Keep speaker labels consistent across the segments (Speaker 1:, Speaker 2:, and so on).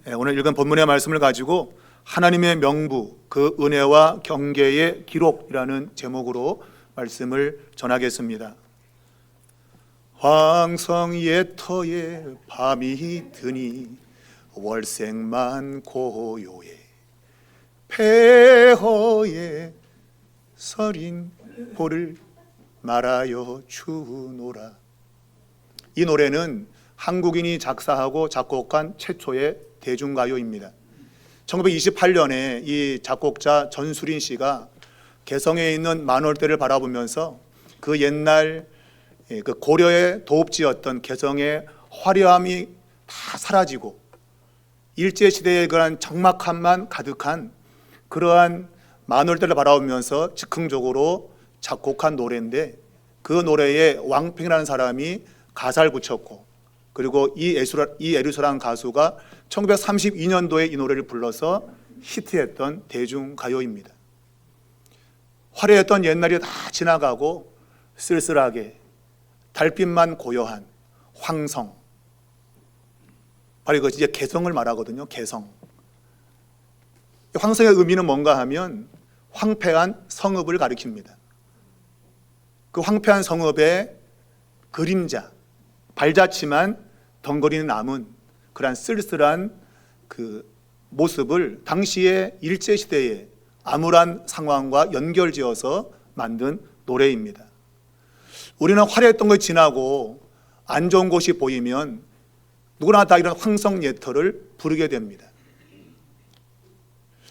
Speaker 1: 오늘 읽은 본문의 말씀을 가지고 하나님의 명부, 그 은혜와 경계의 기록이라는 제목으로 말씀을 전하겠습니다. 황성 예터에 밤이 드니 월색만 고요해 폐허에 서린 보를 말하여 주노라. 이 노래는 한국인이 작사하고 작곡한 최초의 대중가요입니다. 1928년에 이 작곡자 전수린 씨가 개성에 있는 만월대를 바라보면서 그 옛날 그 고려의 도읍지였던 개성의 화려함이 다 사라지고 일제시대의 그런 적막함만 가득한 그러한 만월대를 바라보면서 즉흥적으로 작곡한 노래인데, 그 노래에 왕팽이라는 사람이 가사를 붙였고, 그리고 이 에르소라는 가수가 1932년도에 이 노래를 불러서 히트했던 대중가요입니다. 화려했던 옛날이 다 지나가고 쓸쓸하게 달빛만 고요한 황성, 바로 이것이 이제 개성을 말하거든요. 개성. 황성의 의미는 뭔가 하면 황폐한 성읍을 가리킵니다. 그 황폐한 성읍의 그림자, 발자취만 덩거리는 남은 그러한 쓸쓸한 그 모습을 당시의 일제시대의 암울한 상황과 연결지어서 만든 노래입니다. 우리는 화려했던 걸 지나고 안 좋은 곳이 보이면 누구나 다 이런 황성예터를 부르게 됩니다.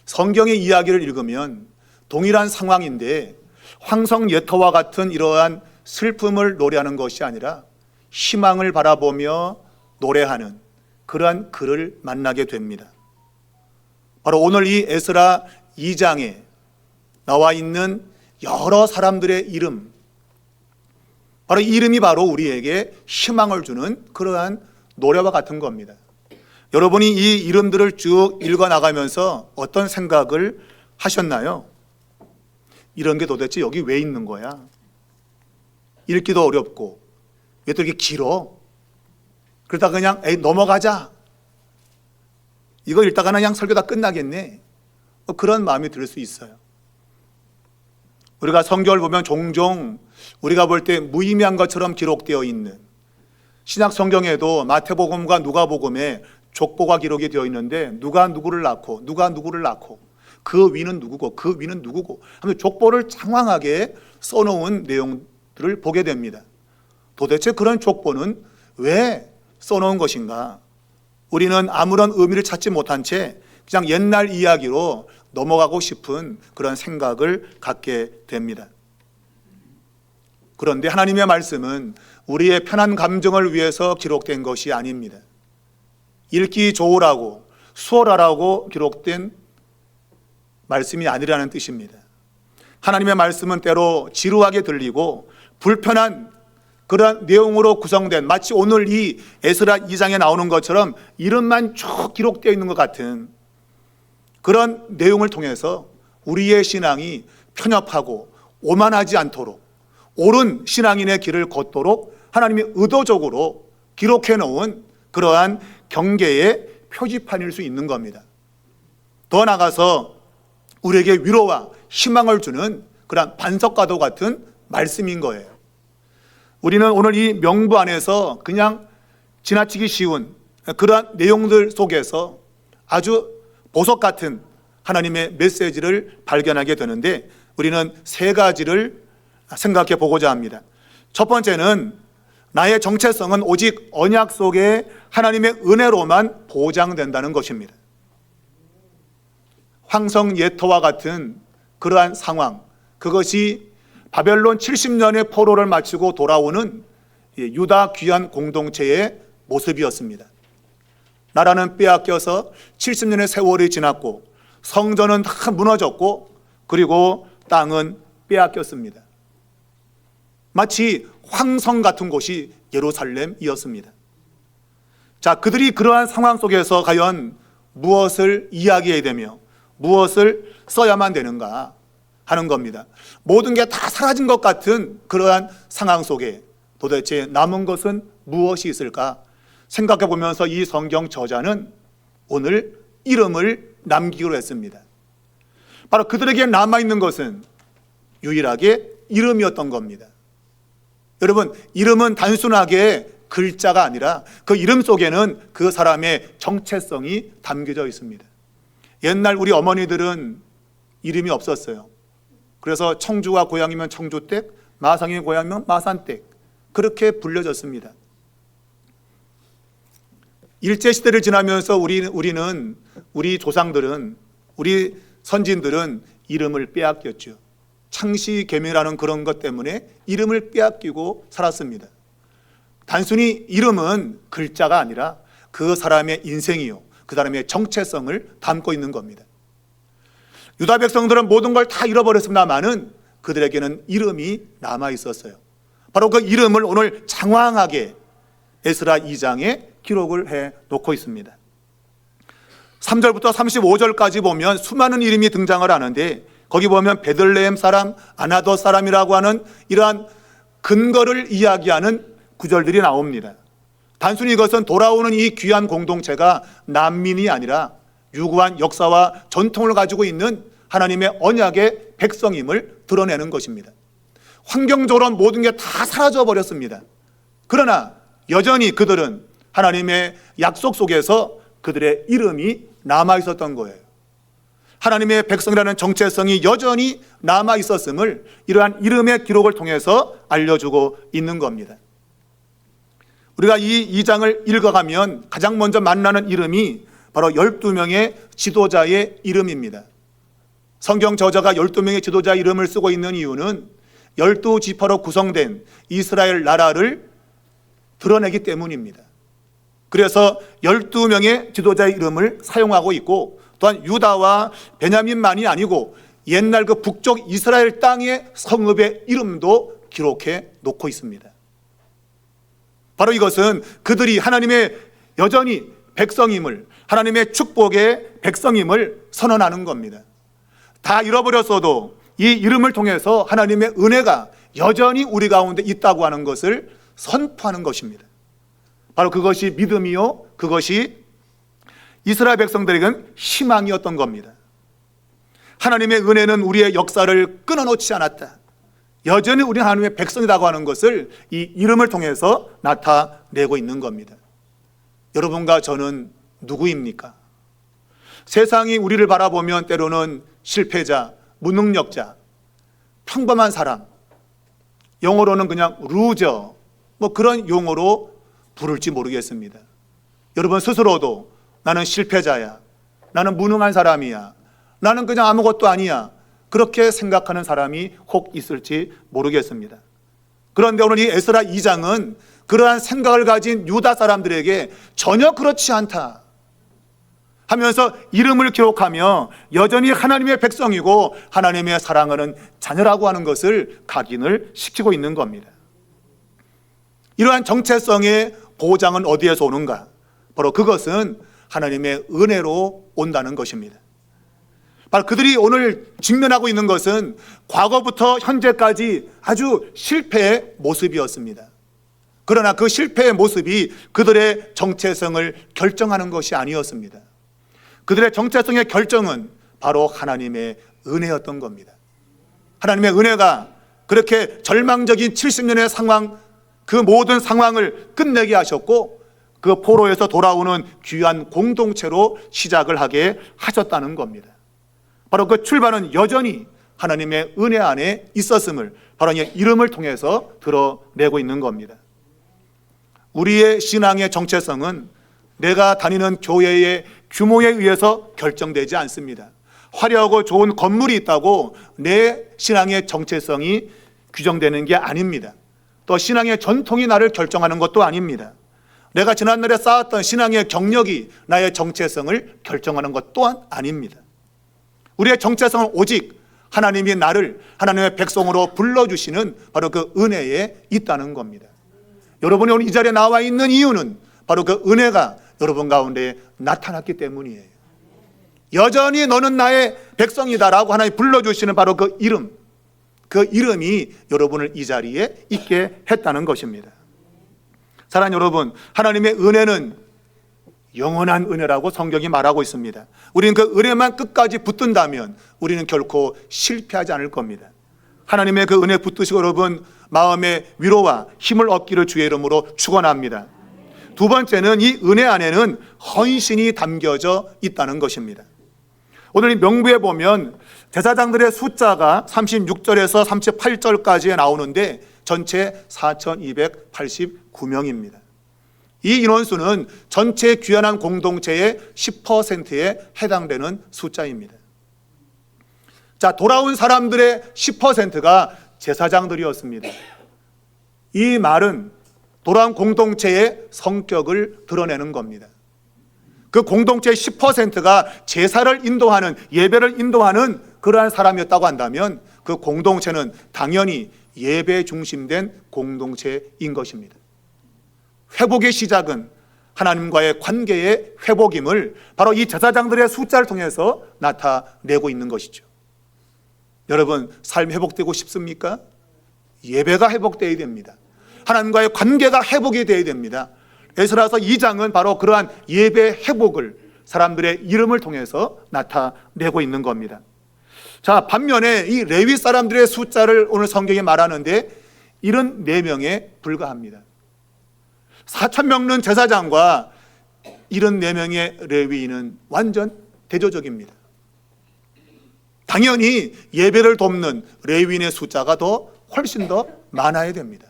Speaker 1: 성경의 이야기를 읽으면 동일한 상황인데 황성예터와 같은 이러한 슬픔을 노래하는 것이 아니라 희망을 바라보며 노래하는 그러한 글을 만나게 됩니다. 바로 오늘 이 에스라 2장에 나와 있는 여러 사람들의 이름, 바로 이 이름이 바로 우리에게 희망을 주는 그러한 노래와 같은 겁니다. 여러분이 이 이름들을 쭉 읽어나가면서 어떤 생각을 하셨나요? 이런 게 도대체 여기 왜 있는 거야? 읽기도 어렵고 왜 또 이렇게 길어? 그러다 그냥 넘어가자. 이거 읽다가는 그냥 설교 다 끝나겠네. 그런 마음이 들 수 있어요. 우리가 성경을 보면 종종 우리가 볼 때 무의미한 것처럼 기록되어 있는, 신약 성경에도 마태복음과 누가복음에 족보가 기록이 되어 있는데 누가 누구를 낳고 누가 누구를 낳고 그 위는 누구고 그 위는 누구고 하면 족보를 장황하게 써놓은 내용들을 보게 됩니다. 도대체 그런 족보는 왜 써놓은 것인가? 우리는 아무런 의미를 찾지 못한 채 그냥 옛날 이야기로 넘어가고 싶은 그런 생각을 갖게 됩니다. 그런데 하나님의 말씀은 우리의 편한 감정을 위해서 기록된 것이 아닙니다. 읽기 좋으라고 수월하라고 기록된 말씀이 아니라는 뜻입니다. 하나님의 말씀은 때로 지루하게 들리고 불편한 그런 내용으로 구성된, 마치 오늘 이 에스라 2장에 나오는 것처럼 이름만 쭉 기록되어 있는 것 같은 그런 내용을 통해서 우리의 신앙이 편협하고 오만하지 않도록 옳은 신앙인의 길을 걷도록 하나님이 의도적으로 기록해 놓은 그러한 경계의 표지판일 수 있는 겁니다. 더 나아가서 우리에게 위로와 희망을 주는 그런 반석과도 같은 말씀인 거예요. 우리는 오늘 이 명부 안에서 그냥 지나치기 쉬운 그러한 내용들 속에서 아주 보석 같은 하나님의 메시지를 발견하게 되는데, 우리는 세 가지를 생각해 보고자 합니다. 첫 번째는 나의 정체성은 오직 언약 속에 하나님의 은혜로만 보장된다는 것입니다. 황성예터와 같은 그러한 상황, 그것이 바벨론 70년의 포로를 마치고 돌아오는 유다 귀한 공동체의 모습이었습니다. 나라는 빼앗겨서 70년의 세월이 지났고 성전은 다 무너졌고 그리고 땅은 빼앗겼습니다. 마치 황성 같은 곳이 예루살렘이었습니다. 자, 그들이 그러한 상황 속에서 과연 무엇을 이야기해야 되며 무엇을 써야만 되는가 하는 겁니다. 모든 게 다 사라진 것 같은 그러한 상황 속에 도대체 남은 것은 무엇이 있을까 생각해 보면서 이 성경 저자는 오늘 이름을 남기기로 했습니다. 바로 그들에게 남아있는 것은 유일하게 이름이었던 겁니다. 여러분, 이름은 단순하게 글자가 아니라 그 이름 속에는 그 사람의 정체성이 담겨져 있습니다. 옛날 우리 어머니들은 이름이 없었어요. 그래서 청주가 고향이면 청주댁, 마상이 고향이면 마산댁, 그렇게 불려졌습니다. 일제시대를 지나면서 우리는, 우리 조상들은, 우리 선진들은 이름을 빼앗겼죠. 창씨개미라는 그런 것 때문에 이름을 빼앗기고 살았습니다. 단순히 이름은 글자가 아니라 그 사람의 인생이요, 그 사람의 정체성을 담고 있는 겁니다. 유다 백성들은 모든 걸 다 잃어버렸습니다마는 그들에게는 이름이 남아 있었어요. 바로 그 이름을 오늘 장황하게 에스라 2장에 기록을 해 놓고 있습니다. 3절부터 35절까지 보면 수많은 이름이 등장을 하는데, 거기 보면 베들레헴 사람, 아나돗 사람이라고 하는 이러한 근거를 이야기하는 구절들이 나옵니다. 단순히 이것은 돌아오는 이 귀한 공동체가 난민이 아니라 유구한 역사와 전통을 가지고 있는 하나님의 언약의 백성임을 드러내는 것입니다. 환경적으로 모든 게 다 사라져 버렸습니다. 그러나 여전히 그들은 하나님의 약속 속에서 그들의 이름이 남아 있었던 거예요. 하나님의 백성이라는 정체성이 여전히 남아 있었음을 이러한 이름의 기록을 통해서 알려주고 있는 겁니다. 우리가 이 2장을 읽어가면 가장 먼저 만나는 이름이 바로 12명의 지도자의 이름입니다. 성경 저자가 12명의 지도자 이름을 쓰고 있는 이유는 12지파로 구성된 이스라엘 나라를 드러내기 때문입니다. 그래서 12명의 지도자의 이름을 사용하고 있고, 또한 유다와 베냐민만이 아니고 옛날 그 북쪽 이스라엘 땅의 성읍의 이름도 기록해 놓고 있습니다. 바로 이것은 그들이 하나님의 여전히 백성임을, 하나님의 축복의 백성임을 선언하는 겁니다. 다 잃어버렸어도 이 이름을 통해서 하나님의 은혜가 여전히 우리 가운데 있다고 하는 것을 선포하는 것입니다. 바로 그것이 믿음이요, 그것이 이스라엘 백성들에게는 희망이었던 겁니다. 하나님의 은혜는 우리의 역사를 끊어놓지 않았다. 여전히 우리는 하나님의 백성이라고 하는 것을 이 이름을 통해서 나타내고 있는 겁니다. 여러분과 저는 누구입니까? 세상이 우리를 바라보면 때로는 실패자, 무능력자, 평범한 사람, 영어로는 그냥 루저, 그런 용어로 부를지 모르겠습니다. 여러분 스스로도 나는 실패자야, 나는 무능한 사람이야, 나는 그냥 아무것도 아니야, 그렇게 생각하는 사람이 혹 있을지 모르겠습니다. 그런데 오늘 이 에스라 2장은 그러한 생각을 가진 유다 사람들에게 전혀 그렇지 않다 하면서 이름을 기록하며 여전히 하나님의 백성이고 하나님의 사랑하는 자녀라고 하는 것을 각인을 시키고 있는 겁니다. 이러한 정체성의 보장은 어디에서 오는가? 바로 그것은 하나님의 은혜로 온다는 것입니다. 바로 그들이 오늘 직면하고 있는 것은 과거부터 현재까지 아주 실패의 모습이었습니다. 그러나 그 실패의 모습이 그들의 정체성을 결정하는 것이 아니었습니다. 그들의 정체성의 결정은 바로 하나님의 은혜였던 겁니다. 하나님의 은혜가 그렇게 절망적인 70년의 상황, 그 모든 상황을 끝내게 하셨고 그 포로에서 돌아오는 귀한 공동체로 시작을 하게 하셨다는 겁니다. 바로 그 출발은 여전히 하나님의 은혜 안에 있었음을 바로 이 이름을 통해서 드러내고 있는 겁니다. 우리의 신앙의 정체성은 내가 다니는 교회의 규모에 의해서 결정되지 않습니다. 화려하고 좋은 건물이 있다고 내 신앙의 정체성이 규정되는 게 아닙니다. 또 신앙의 전통이 나를 결정하는 것도 아닙니다. 내가 지난날에 쌓았던 신앙의 경력이 나의 정체성을 결정하는 것 또한 아닙니다. 우리의 정체성은 오직 하나님이 나를 하나님의 백성으로 불러주시는 바로 그 은혜에 있다는 겁니다. 여러분이 오늘 이 자리에 나와 있는 이유는 바로 그 은혜가 여러분 가운데 나타났기 때문이에요. 여전히 너는 나의 백성이다라고 하나님 불러주시는 바로 그 이름, 그 이름이 여러분을 이 자리에 있게 했다는 것입니다. 사랑하는 여러분, 하나님의 은혜는 영원한 은혜라고 성경이 말하고 있습니다. 우리는 그 은혜만 끝까지 붙든다면 우리는 결코 실패하지 않을 겁니다. 하나님의 그 은혜 붙드시고 여러분 마음의 위로와 힘을 얻기를 주의 이름으로 축원합니다. 두 번째는 이 은혜 안에는 헌신이 담겨져 있다는 것입니다. 오늘 이 명부에 보면 제사장들의 숫자가 36절에서 38절까지 나오는데 전체 4,289명입니다. 이 인원수는 전체 귀환한 공동체의 10%에 해당되는 숫자입니다. 자, 돌아온 사람들의 10%가 제사장들이었습니다. 이 말은 돌아온 공동체의 성격을 드러내는 겁니다. 그 공동체의 10%가 제사를 인도하는, 예배를 인도하는 그러한 사람이었다고 한다면 그 공동체는 당연히 예배 중심된 공동체인 것입니다. 회복의 시작은 하나님과의 관계의 회복임을 바로 이 제사장들의 숫자를 통해서 나타내고 있는 것이죠. 여러분, 삶 회복되고 싶습니까? 예배가 회복되어야 됩니다. 하나님과의 관계가 회복이 되어야 됩니다. 에스라서 2장은 바로 그러한 예배 회복을 사람들의 이름을 통해서 나타내고 있는 겁니다. 자, 반면에 이 레위 사람들의 숫자를 오늘 성경에 말하는데 74명에 불과합니다. 4,000명는 제사장과 74명의 레위인은 완전 대조적입니다. 당연히 예배를 돕는 레위인의 숫자가 훨씬 더 많아야 됩니다.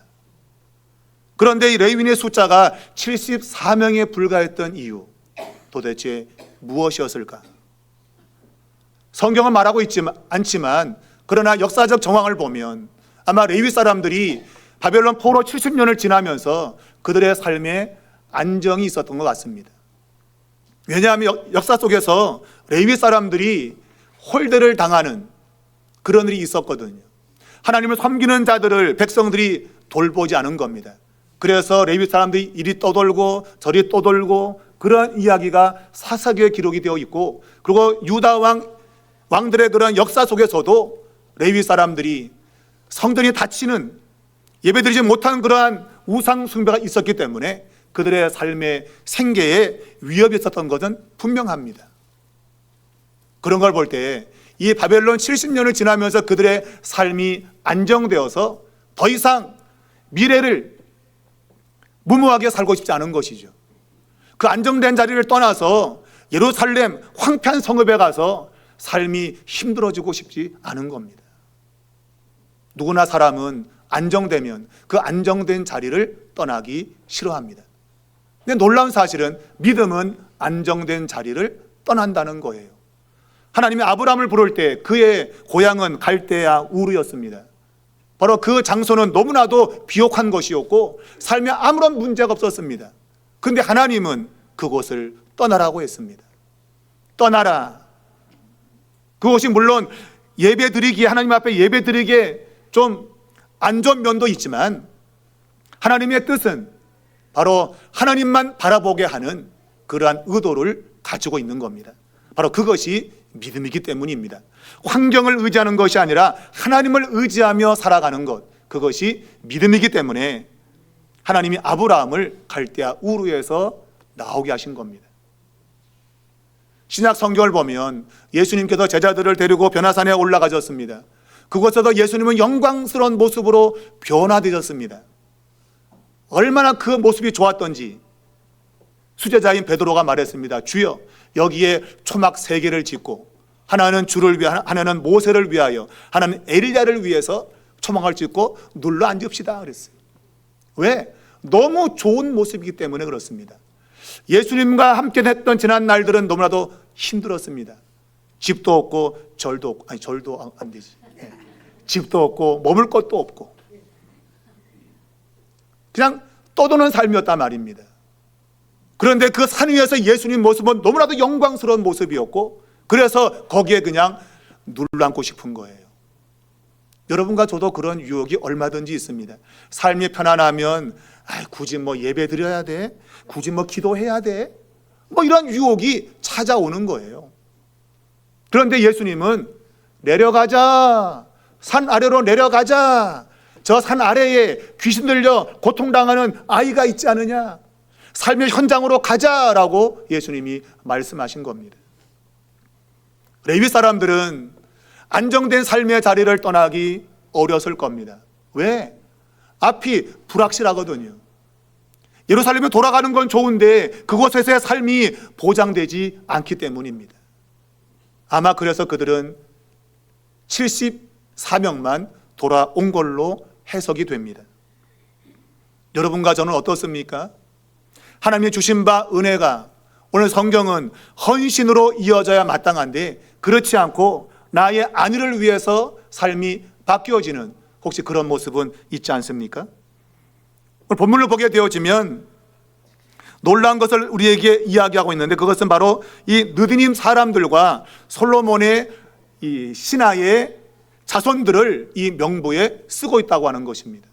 Speaker 1: 그런데 이 레위인의 숫자가 74명에 불과했던 이유, 도대체 무엇이었을까? 성경은 말하고 않지만 그러나 역사적 정황을 보면 아마 레위 사람들이 바벨론 포로 70년을 지나면서 그들의 삶에 안정이 있었던 것 같습니다. 왜냐하면 역사 속에서 레위 사람들이 홀대를 당하는 그런 일이 있었거든요. 하나님을 섬기는 자들을 백성들이 돌보지 않은 겁니다. 그래서 레위 사람들이 이리 떠돌고 저리 떠돌고 그런 이야기가 사사기에 기록이 되어 있고, 그리고 유다 왕들의 그런 역사 속에서도 레위 사람들이 성전이 닫히는, 예배드리지 못하는 그러한 우상 숭배가 있었기 때문에 그들의 삶의 생계에 위협이 있었던 것은 분명합니다. 그런 걸 볼 때 이 바벨론 70년을 지나면서 그들의 삶이 안정되어서 더 이상 미래를 무모하게 살고 싶지 않은 것이죠. 그 안정된 자리를 떠나서 예루살렘 황폐한 성읍에 가서 삶이 힘들어지고 싶지 않은 겁니다. 누구나 사람은 안정되면 그 안정된 자리를 떠나기 싫어합니다. 근데 놀라운 사실은 믿음은 안정된 자리를 떠난다는 거예요. 하나님이 아브라함을 부를 때 그의 고향은 갈대아 우르였습니다. 바로 그 장소는 너무나도 비옥한 것이었고 삶에 아무런 문제가 없었습니다. 그런데 하나님은 그곳을 떠나라고 했습니다. 떠나라. 그곳이 물론 예배드리기에, 하나님 앞에 예배드리기에 좀 안 좋은 면도 있지만 하나님의 뜻은 바로 하나님만 바라보게 하는 그러한 의도를 가지고 있는 겁니다. 바로 그것이 믿음이기 때문입니다. 환경을 의지하는 것이 아니라 하나님을 의지하며 살아가는 것, 그것이 믿음이기 때문에 하나님이 아브라함을 갈대아 우르에서 나오게 하신 겁니다. 신약 성경을 보면 예수님께서 제자들을 데리고 변화산에 올라가셨습니다. 그곳에서 예수님은 영광스러운 모습으로 변화되셨습니다. 얼마나 그 모습이 좋았던지 수제자인 베드로가 말했습니다. 주여, 여기에 초막 3개를 짓고 하나는 주를 위하여, 하나는 모세를 위하여, 하나는 엘리야를 위해서 초막을 짓고 눌러 앉읍시다 그랬어요. 왜? 너무 좋은 모습이기 때문에 그렇습니다. 예수님과 함께 했던 지난 날들은 너무나도 힘들었습니다. 집도 없고 절도 없고, 아니 절도 안 되지. 집도 없고 머물 것도 없고 그냥 떠도는 삶이었단 말입니다. 그런데 그 산 위에서 예수님 모습은 너무나도 영광스러운 모습이었고 그래서 거기에 그냥 눌러앉고 싶은 거예요. 여러분과 저도 그런 유혹이 얼마든지 있습니다. 삶이 편안하면 굳이 예배 드려야 돼? 굳이 기도해야 돼? 이런 유혹이 찾아오는 거예요. 그런데 예수님은 내려가자, 산 아래로 내려가자, 저 산 아래에 귀신 들려 고통당하는 아이가 있지 않느냐, 삶의 현장으로 가자라고 예수님이 말씀하신 겁니다. 레위 사람들은 안정된 삶의 자리를 떠나기 어려웠을 겁니다. 왜? 앞이 불확실하거든요. 예루살렘에 돌아가는 건 좋은데 그곳에서의 삶이 보장되지 않기 때문입니다. 아마 그래서 그들은 74명만 돌아온 걸로 해석이 됩니다. 여러분과 저는 어떻습니까? 하나님이 주신 바 은혜가 오늘 성경은 헌신으로 이어져야 마땅한데 그렇지 않고 나의 안위를 위해서 삶이 바뀌어지는 혹시 그런 모습은 있지 않습니까? 오늘 본문을 보게 되어지면 놀라운 것을 우리에게 이야기하고 있는데 그것은 바로 이 느디님 사람들과 솔로몬의 이 신하의 자손들을 이 명부에 쓰고 있다고 하는 것입니다.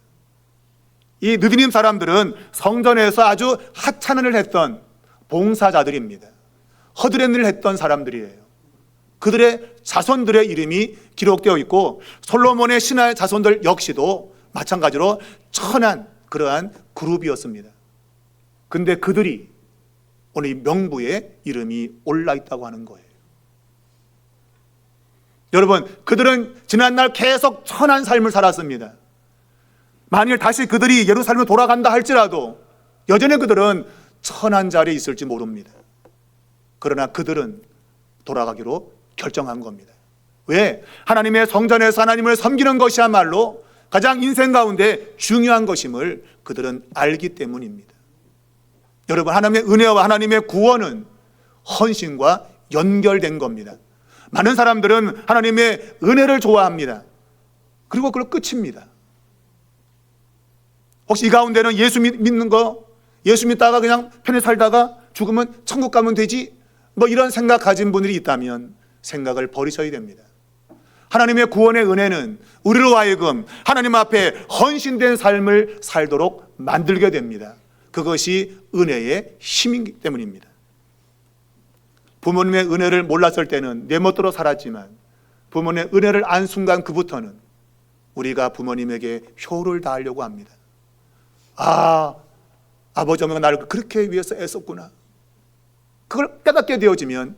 Speaker 1: 이 느디님 사람들은 성전에서 아주 하찮은 일을 했던 봉사자들입니다. 허드렛 일을 했던 사람들이에요. 그들의 자손들의 이름이 기록되어 있고 솔로몬의 신하의 자손들 역시도 마찬가지로 천한 그러한 그룹이었습니다. 근데 그들이 오늘 이 명부에 이름이 올라 있다고 하는 거예요. 여러분, 그들은 지난날 계속 천한 삶을 살았습니다. 만일 다시 그들이 예루살렘에 돌아간다 할지라도 여전히 그들은 천한 자리에 있을지 모릅니다. 그러나 그들은 돌아가기로 결정한 겁니다. 왜? 하나님의 성전에서 하나님을 섬기는 것이야말로 가장 인생 가운데 중요한 것임을 그들은 알기 때문입니다. 여러분, 하나님의 은혜와 하나님의 구원은 헌신과 연결된 겁니다. 많은 사람들은 하나님의 은혜를 좋아합니다. 그리고 그걸 끝입니다. 혹시 이 가운데는 예수 믿는 거, 예수 믿다가 그냥 편히 살다가 죽으면 천국 가면 되지, 뭐 이런 생각 가진 분들이 있다면 생각을 버리셔야 됩니다. 하나님의 구원의 은혜는 우리로 하여금 하나님 앞에 헌신된 삶을 살도록 만들게 됩니다. 그것이 은혜의 힘이기 때문입니다. 부모님의 은혜를 몰랐을 때는 내 멋대로 살았지만 부모님의 은혜를 안 순간 그부터는 우리가 부모님에게 효를 다하려고 합니다. 아, 아버지 어머니가 나를 그렇게 위해서 애썼구나. 그걸 깨닫게 되어지면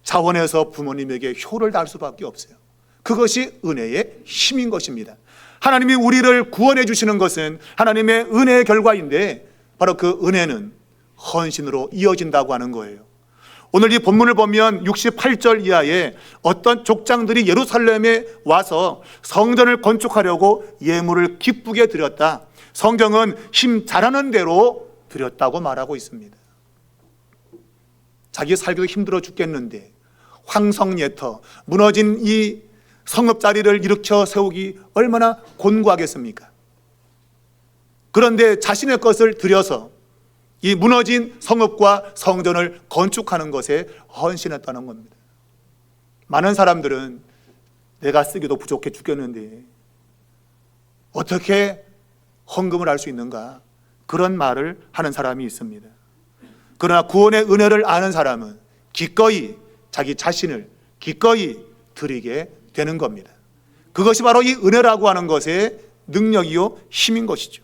Speaker 1: 자원해서 부모님에게 효를 다할 수밖에 없어요. 그것이 은혜의 힘인 것입니다. 하나님이 우리를 구원해 주시는 것은 하나님의 은혜의 결과인데 바로 그 은혜는 헌신으로 이어진다고 하는 거예요. 오늘 이 본문을 보면 68절 이하에 어떤 족장들이 예루살렘에 와서 성전을 건축하려고 예물을 기쁘게 드렸다. 성경은 힘 잘하는 대로 드렸다고 말하고 있습니다. 자기 살기도 힘들어 죽겠는데 황성예터 무너진 이 성읍자리를 일으켜 세우기 얼마나 곤고하겠습니까? 그런데 자신의 것을 들여서 이 무너진 성읍과 성전을 건축하는 것에 헌신했다는 겁니다. 많은 사람들은 내가 쓰기도 부족해 죽겠는데 어떻게 헌금을 할 수 있는가? 그런 말을 하는 사람이 있습니다. 그러나 구원의 은혜를 아는 사람은 기꺼이 자기 자신을 기꺼이 드리게 되는 겁니다. 그것이 바로 이 은혜라고 하는 것의 능력이요 힘인 것이죠.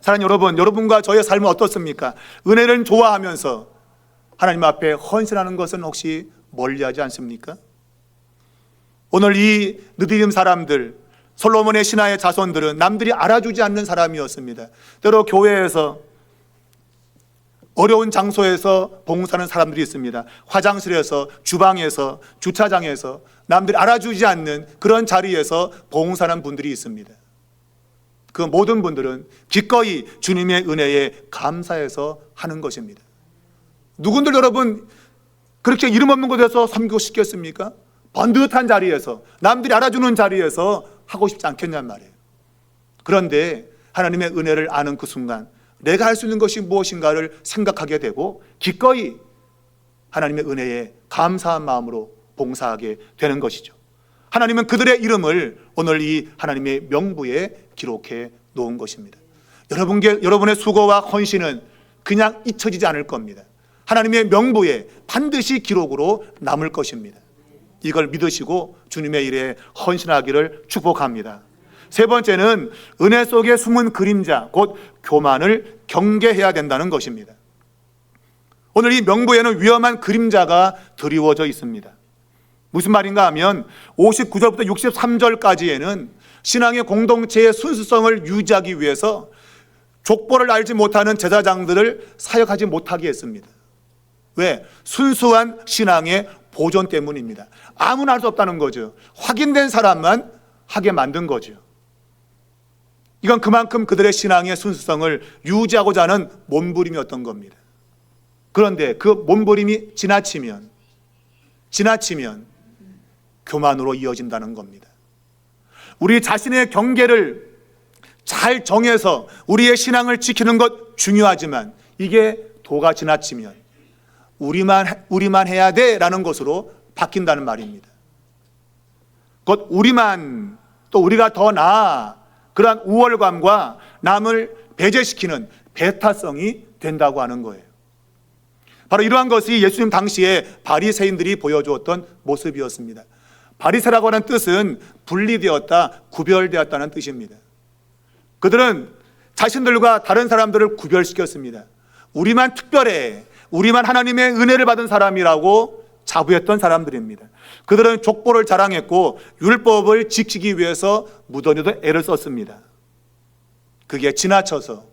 Speaker 1: 사랑하는 여러분, 여러분과 저의 삶은 어떻습니까? 은혜를 좋아하면서 하나님 앞에 헌신하는 것은 혹시 멀리하지 않습니까? 오늘 이 느디림 사람들, 솔로몬의 신하의 자손들은 남들이 알아주지 않는 사람이었습니다. 때로 교회에서 어려운 장소에서 봉사하는 사람들이 있습니다. 화장실에서, 주방에서, 주차장에서 남들이 알아주지 않는 그런 자리에서 봉사하는 분들이 있습니다. 그 모든 분들은 기꺼이 주님의 은혜에 감사해서 하는 것입니다. 누군들 여러분 그렇게 이름 없는 곳에서 섬기고 싶겠습니까? 번듯한 자리에서, 남들이 알아주는 자리에서 하고 싶지 않겠냔 말이에요. 그런데 하나님의 은혜를 아는 그 순간 내가 할 수 있는 것이 무엇인가를 생각하게 되고 기꺼이 하나님의 은혜에 감사한 마음으로 봉사하게 되는 것이죠. 하나님은 그들의 이름을 오늘 이 하나님의 명부에 기록해 놓은 것입니다. 여러분의 수고와 헌신은 그냥 잊혀지지 않을 겁니다. 하나님의 명부에 반드시 기록으로 남을 것입니다. 이걸 믿으시고 주님의 일에 헌신하기를 축복합니다. 세 번째는 은혜 속에 숨은 그림자, 곧 교만을 경계해야 된다는 것입니다. 오늘 이 명부에는 위험한 그림자가 드리워져 있습니다. 무슨 말인가 하면 59절부터 63절까지에는 신앙의 공동체의 순수성을 유지하기 위해서 족보를 알지 못하는 제사장들을 사역하지 못하게 했습니다. 왜? 순수한 신앙의 보존 때문입니다. 아무나 할 수 없다는 거죠. 확인된 사람만 하게 만든 거죠. 이건 그만큼 그들의 신앙의 순수성을 유지하고자 하는 몸부림이었던 겁니다. 그런데 그 몸부림이 지나치면 교만으로 이어진다는 겁니다. 우리 자신의 경계를 잘 정해서 우리의 신앙을 지키는 것 중요하지만 이게 도가 지나치면 우리만 해야 돼라는 것으로 바뀐다는 말입니다. 곧 우리만, 또 우리가 더 나아, 그러한 우월감과 남을 배제시키는 배타성이 된다고 하는 거예요. 바로 이러한 것이 예수님 당시에 바리새인들이 보여주었던 모습이었습니다. 바리새라고 하는 뜻은 분리되었다, 구별되었다는 뜻입니다. 그들은 자신들과 다른 사람들을 구별시켰습니다. 우리만 특별해, 우리만 하나님의 은혜를 받은 사람이라고 자부했던 사람들입니다. 그들은 족보를 자랑했고 율법을 지키기 위해서 무던히도 애를 썼습니다. 그게 지나쳐서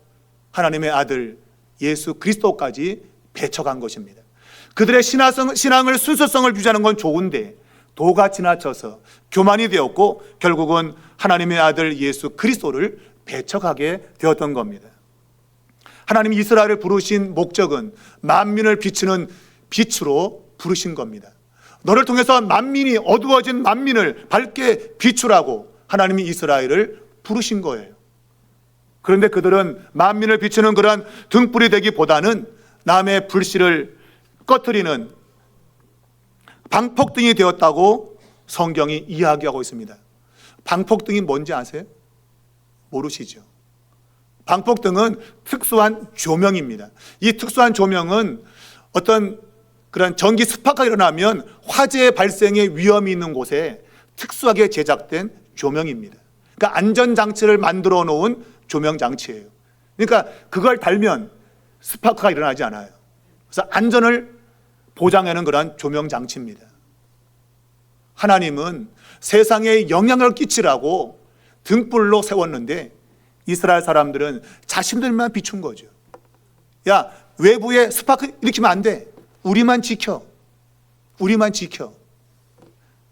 Speaker 1: 하나님의 아들 예수 그리스도까지 배척한 것입니다. 그들의 신앙을 순수성을 유지하는 건 좋은데 도가 지나쳐서 교만이 되었고 결국은 하나님의 아들 예수 그리스도를 배척하게 되었던 겁니다. 하나님이 이스라엘을 부르신 목적은 만민을 비추는 빛으로 부르신 겁니다. 너를 통해서 만민이, 어두워진 만민을 밝게 비추라고 하나님이 이스라엘을 부르신 거예요. 그런데 그들은 만민을 비추는 그러한 등불이 되기보다는 남의 불씨를 꺼트리는 방폭등이 되었다고 성경이 이야기하고 있습니다. 방폭등이 뭔지 아세요? 모르시죠? 방폭등은 특수한 조명입니다. 이 특수한 조명은 어떤 그런 전기 스파크가 일어나면 화재 발생의 위험이 있는 곳에 특수하게 제작된 조명입니다. 그러니까 안전장치를 만들어 놓은 조명장치예요. 그러니까 그걸 달면 스파크가 일어나지 않아요. 그래서 안전을 보장하는 그런 조명장치입니다. 하나님은 세상에 영향을 끼치라고 등불로 세웠는데 이스라엘 사람들은 자신들만 비춘 거죠. 야, 외부에 스파크 일으키면 안 돼. 우리만 지켜.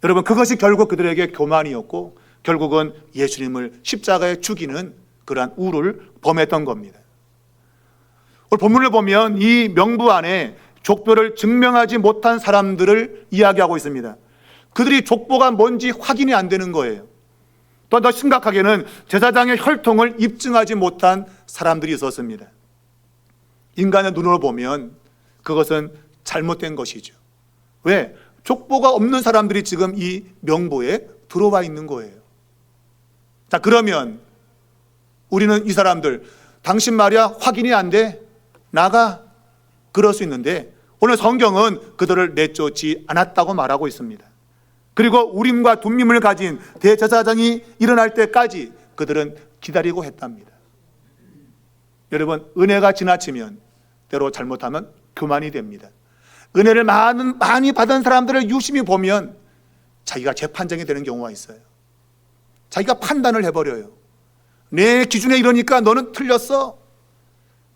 Speaker 1: 여러분, 그것이 결국 그들에게 교만이었고 결국은 예수님을 십자가에 죽이는 그러한 우를 범했던 겁니다. 오늘 본문을 보면 이 명부 안에 족보를 증명하지 못한 사람들을 이야기하고 있습니다. 그들이 족보가 뭔지 확인이 안 되는 거예요. 또 더 심각하게는 제사장의 혈통을 입증하지 못한 사람들이 있었습니다. 인간의 눈으로 보면 그것은 잘못된 것이죠. 왜? 족보가 없는 사람들이 지금 이 명부에 들어와 있는 거예요. 자, 그러면 우리는 이 사람들, 당신 말이야 확인이 안 돼? 나가. 그럴 수 있는데 오늘 성경은 그들을 내쫓지 않았다고 말하고 있습니다. 그리고 우림과 둠밈을 가진 대제사장이 일어날 때까지 그들은 기다리고 했답니다. 여러분, 은혜가 지나치면 때로 잘못하면 교만이 됩니다. 은혜를 많이 받은 사람들을 유심히 보면 자기가 재판장이 되는 경우가 있어요. 자기가 판단을 해버려요. 내 기준에 이러니까 너는 틀렸어.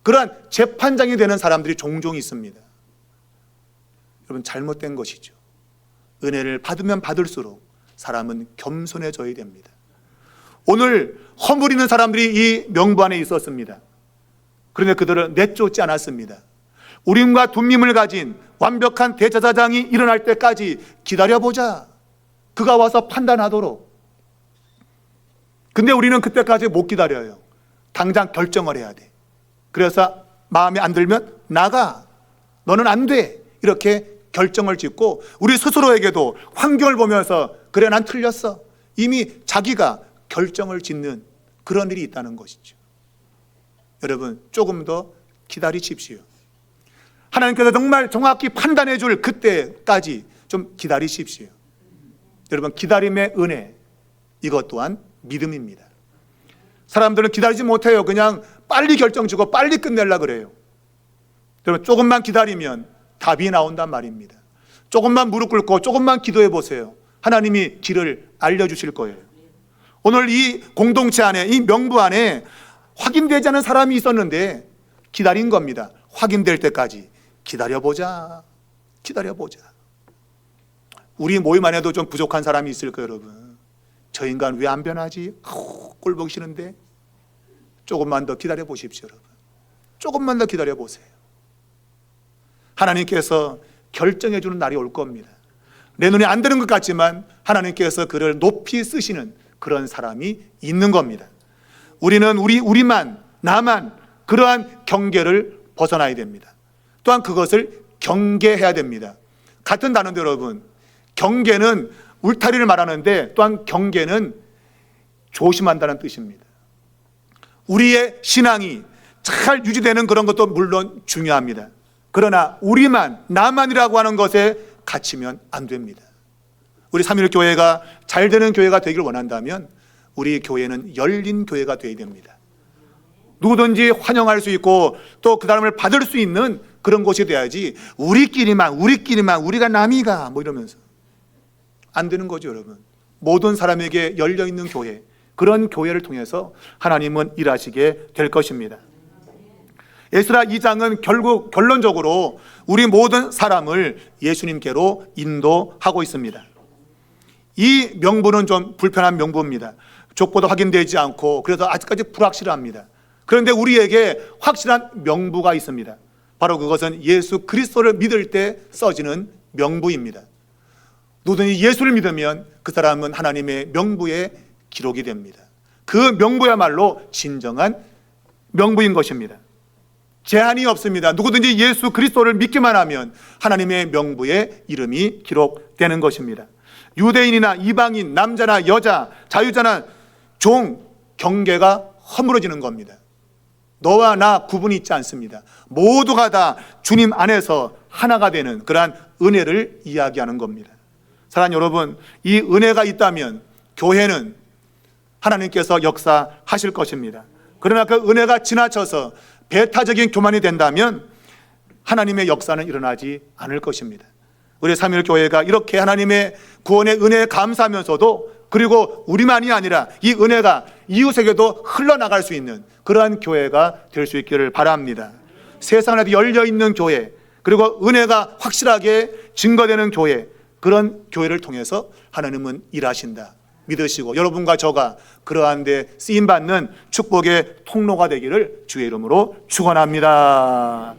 Speaker 1: 그러한 재판장이 되는 사람들이 종종 있습니다. 여러분, 잘못된 것이죠. 은혜를 받으면 받을수록 사람은 겸손해져야 됩니다. 오늘 허물이는 사람들이 이 명부 안에 있었습니다. 그런데 그들을 내쫓지 않았습니다. 우림과 둠밈을 가진 완벽한 대제사장이 일어날 때까지 기다려보자. 그가 와서 판단하도록. 근데 우리는 그때까지 못 기다려요. 당장 결정을 해야 돼. 그래서 마음에 안 들면 나가. 너는 안 돼. 이렇게 결정을 짓고 우리 스스로에게도 환경을 보면서 그래, 난 틀렸어. 이미 자기가 결정을 짓는 그런 일이 있다는 것이죠. 여러분, 조금 더 기다리십시오. 하나님께서 정말 정확히 판단해 줄 그때까지 좀 기다리십시오. 여러분, 기다림의 은혜, 이것 또한 믿음입니다. 사람들은 기다리지 못해요. 그냥 빨리 결정 주고 빨리 끝내려고 그래요. 여러분, 조금만 기다리면 답이 나온단 말입니다. 조금만 무릎 꿇고 조금만 기도해 보세요. 하나님이 길을 알려주실 거예요. 오늘 이 공동체 안에, 이 명부 안에 확인되지 않은 사람이 있었는데 기다린 겁니다. 확인될 때까지 기다려보자. 기다려보자. 우리 모임 안에도 좀 부족한 사람이 있을 거예요, 여러분. 저 인간 왜 안 변하지? 꼴 보기 싫은데. 조금만 더 기다려 보십시오, 여러분. 조금만 더 기다려 보세요. 하나님께서 결정해 주는 날이 올 겁니다. 내 눈에 안 드는 것 같지만 하나님께서 그를 높이 쓰시는 그런 사람이 있는 겁니다. 우리는 우리만, 나만 그러한 경계를 벗어나야 됩니다. 또한 그것을 경계해야 됩니다. 같은 단어인데 여러분, 경계는 울타리를 말하는데 또한 경계는 조심한다는 뜻입니다. 우리의 신앙이 잘 유지되는 그런 것도 물론 중요합니다. 그러나 우리만, 나만이라고 하는 것에 갇히면 안 됩니다. 우리 삼일교회가 잘 되는 교회가 되기를 원한다면 우리 교회는 열린 교회가 되어야 됩니다. 누구든지 환영할 수 있고 또 그 사람을 받을 수 있는 그런 곳이 돼야지 우리끼리만 우리가 남이가 뭐 이러면서 안 되는 거죠, 여러분. 모든 사람에게 열려있는 교회, 그런 교회를 통해서 하나님은 일하시게 될 것입니다. 에스라 2장은 결국 결론적으로 우리 모든 사람을 예수님께로 인도하고 있습니다. 이 명부는 좀 불편한 명부입니다. 족보도 확인되지 않고 그래서 아직까지 불확실합니다. 그런데 우리에게 확실한 명부가 있습니다. 바로 그것은 예수 그리스도를 믿을 때 써지는 명부입니다. 누구든지 예수를 믿으면 그 사람은 하나님의 명부에 기록이 됩니다. 그 명부야말로 진정한 명부인 것입니다. 제한이 없습니다. 누구든지 예수 그리스도를 믿기만 하면 하나님의 명부에 이름이 기록되는 것입니다. 유대인이나 이방인, 남자나 여자, 자유자나 종, 경계가 허물어지는 겁니다. 너와 나 구분이 있지 않습니다. 모두가 다 주님 안에서 하나가 되는 그러한 은혜를 이야기하는 겁니다. 사랑하는 여러분, 이 은혜가 있다면 교회는 하나님께서 역사하실 것입니다. 그러나 그 은혜가 지나쳐서 배타적인 교만이 된다면 하나님의 역사는 일어나지 않을 것입니다. 우리 삼일교회가 이렇게 하나님의 구원의 은혜에 감사하면서도 그리고 우리만이 아니라 이 은혜가 이웃에게도 흘러나갈 수 있는 그러한 교회가 될 수 있기를 바랍니다. 세상에도 열려있는 교회, 그리고 은혜가 확실하게 증거되는 교회, 그런 교회를 통해서 하나님은 일하신다 믿으시고 여러분과 저가 그러한 데 쓰임받는 축복의 통로가 되기를 주의 이름으로 축원합니다.